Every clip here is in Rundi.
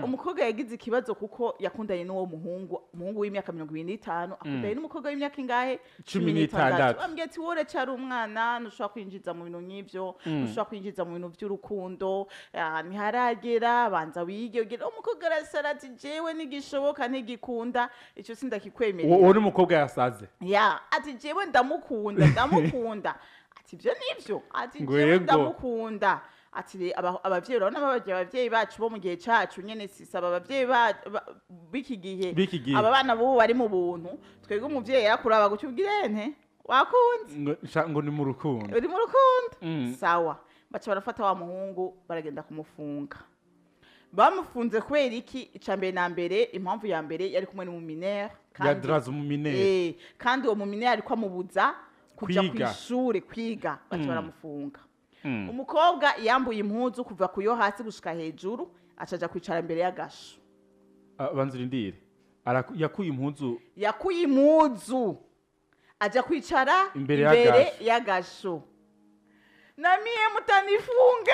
umukobwa yagize ikibazo kuko yakundanye n'uwo umuhungu w'imyaka 25 akundanye n'umukobwa w'imyaka ingahe 16 ambwiye ati wore cyari umwana ntushobora kwinjiza mu bintu nk'ivyo ntushobora kwinjiza mu bintu by'urukundo ntiharagera banza wige umukobwa arasara ati jewe nigishoboka ntigikunda icyo sindakikwemerera uwo n'umukobwa yasaze ati jewe ndamukunda ati ibyo nivyo ati jewe ndamukunda ati abavyeyi urabona abavyeyi bacu bo mu gihe cacu nyene sisaba abavyeyi biki gihe aba bana bo bari mu buntu twebwe umuvyeyi yakuraba gucyubwirene wakunze ngo ni mu rukundo uri mu rukundo sawa baca barafata wa muhungu baragenda kumufunga bamufunze kubera iki icambere na mbere impamvu ya mbere yari kumwe n'umuminere yadraza umuminere kandi uwo muminere ariko amubuza kuja kw'ishure kwiga baca baramufunga umukobwa yambuye impuzu kuva kuyo hasi gushika hejuru acaja kwicara imbere y'agasho banzirindire yakuye impuzu aja kwicara imbere y'agasho namiye mutanifunga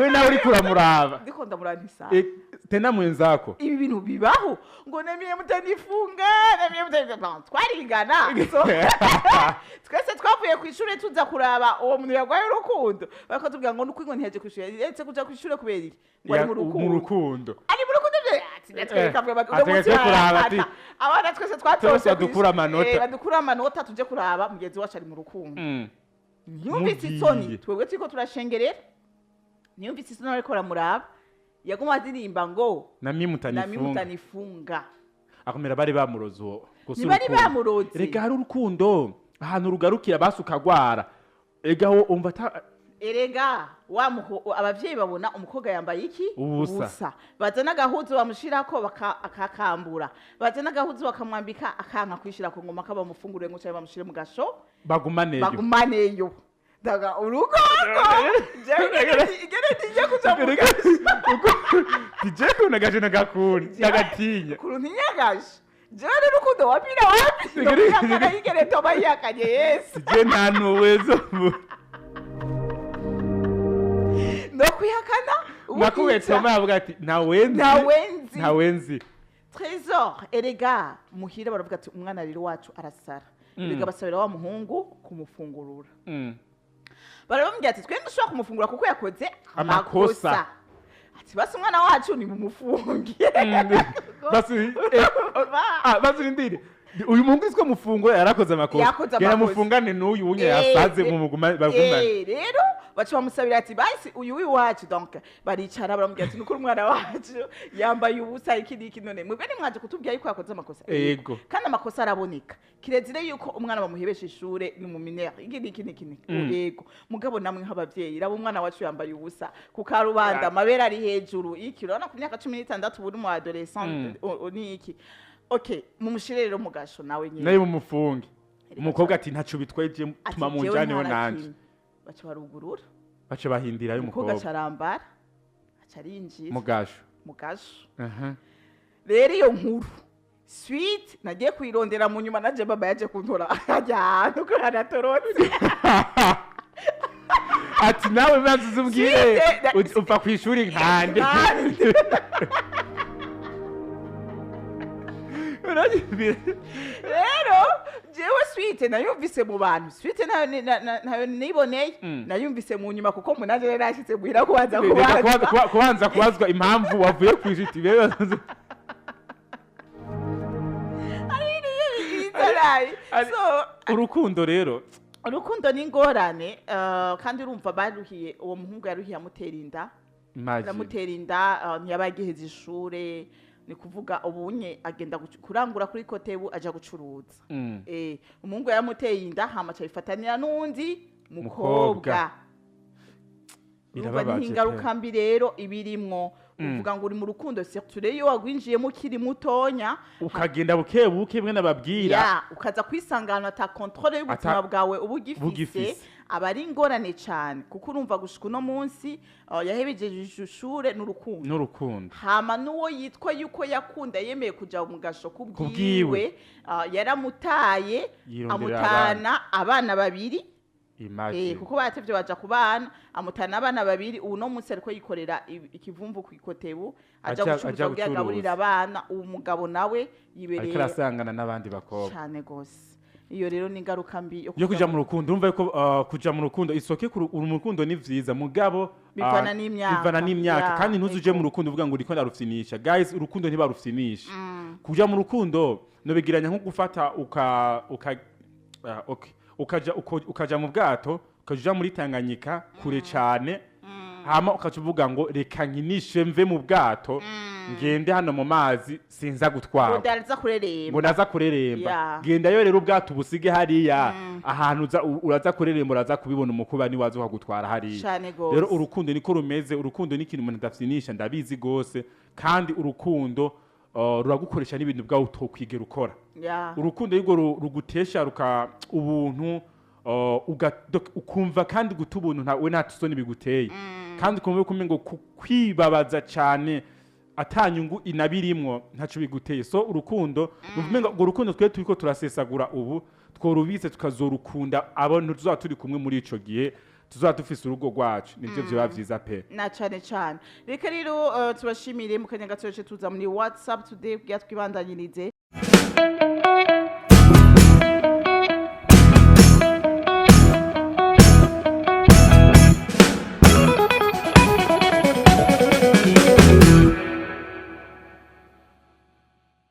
we nawe uri kuramuraba ndiko ndamurantisa tena mwenzako ibi bintu bibaho ngo namiye mutanifunga twarigana twese twavuye ku ishure tuza kuraba uwo muntu yagwaye urukundo bakatubwira ngo nuko ntiyaje ku ishure yetse kuja ku ishure kubera iki ngo ari mu rukundo ari mu rukundo abana twese twatose badukura amanota tuje kuraba mugenzi wacu ari mu rukundo niyumvise isoni twebwe turiko turashengerera niyumvise isoni ariko ramuraba yaguma adirimba ngo namye mutanifunga akomera bari bamuroze uwo bari bamuroze rega hari urukundo ahantu rugarukira basukagwara ega ho umva erega abavyeyi babona umukobwa yambaye iki ubusa bazana agahuzu bamushirako akakambura bazana agahuzu bakamwambika akanka kwishira ku ngoma kabamufungure ngo cyane bamushire mu gasho bagumaneyo daga urugo igere tije kuzamuka tije kunagaje nagakuri yagatinya kuruntinyagaje jana rukundo wapira wapi igere toba yakanye Yesu je nta nuwezo nokuyakana nakuwe toma yavuga ati ntawenzi Trésor erega muhira baravuga ati umwana rero wacu arasara erega basabira wa muhungu kumufungurura barabambye ati twe ndushobora kumufungura kuko yakoze amakosa ati basi umwana wacu ni mumufungiye basi ndire uyu muhungu iswe mufungura yarakoze amakosa yaramufungane n'uyu unye yasaze mu muguma bagumane rero baca bamusabira ati basi uyu wacu donc baricara baramubwira ati nuko umwana wacu yambaye ubusa iki none mwebwe ni mwaje kutubwira yuko yakoze amakosa yego kandi amakosa araboneka kirezire yuko umwana bamuhebesha ishure ni mu minere iki yego mugabo namwe nk'abavyeyi rabo umwana wacu yambaye ubusa kukarubanda amabera ari hejuru iki urabona ku myaka 16 buri mu adolescent ni iki okay mumushire rero mugasho nawe nyine nayo mumufunge umukobwa ati ntacu bitweje tuma munjaneho nanje baca barugurura baca bahindira y'umukobwa carambara aca arinjira mugasho rero iyo nkuru sweet nagiye kwirondera mu nyuma naje baba yaje kuntora ajya nuko haratorotse ati nawe manzi zubwire upfa kwishuri nkande rero jewe sweet nayumvise mu bantu sweet nayo niboneye nayumvise mu nyuma kuko munaje rero yashitse guhira kubanza kubazwa impamvu wavuye kwishiti bebe urukundo rero urukundo ni ingorane kandi urumva baruhiye uwo muhungu yaruhiye amutera inda ntiyabagiheza ishure ni kuvuga ubunye agenda kurangura kuri kotebu aja gucuruza umuhungu yaramuteye inda hama cayifatanira n'undi mukobwa birababaje ingaruka mbi rero ibirimwo uvuga ngo uri mu rukundo surtout iyo wagwinjiyemo kiri mutonya ukagenda bukebuke mwe nababwira ukaza kwisangana ata controle y'ubuzima bwawe ubugifise abari ingorane cyane kuko urumva gushika no munsi yahebejeje ishure n'urukundo hama nuwo yitwa yuko yakunda yemeye kuja mu gasho kubwiwe yaramutaye amutana abana babiri kuko batevye baja kubana amutana abana babiri uno munsi ariko yikorera ikivumvu ku ikotebu aja gucuruza kugira gaburira abana uwo mugabo nawe yibereye ariko arasangana n'abandi bakobwa cyane gose iyo rero ni ingaruka mbi yo kuja mu rukundo urumva yuko kuja mu rukundo isoke mu rukundo ni vyiza mugabo bivana n'imyaka kandi ntuzuje mu rukundo uvuga ngo uriko ndarufyinisha guys urukundo ntibarufyinisha kuja mu rukundo no bigiranya nko gufata ukaja mu bwato ukaja muri Tanganyika kure cyane hama ukavuga ngo reka nkinishe mve mu bwato ngende hano mu mazi sinza gutwara ngo naza kureremba genda yo rero ubwato busige hariya ahantu uraza kureremba uraza kubibona umukuba ni wazo kugutwara hariya rero urukundo niko rumeze urukundo ni ikintu umuntu adafyinisha ndabizi gose kandi urukundo ruragukoresha n'ibintu bwawe utokwigera ukora urukundo y'urwo rugutesha ubuntu ukumva kandi guta ubuntu we nta tusoni biguteye kandi ukumva ko ngo kwibabaza cyane atanyungu inabirimwo ntaco biguteye so urukundo nuvuga ngo urukundo twe turiko turasesagura ubu tworubise tukazorukunda abantu tuzaba turi kumwe muri ico gihe tuzaba dufise urugo rwacu nivyo vyo bavyiza pe na cyane reka rero tubashimire mu kanya gato tuza muri WhatsApp today kugira twibandanyirize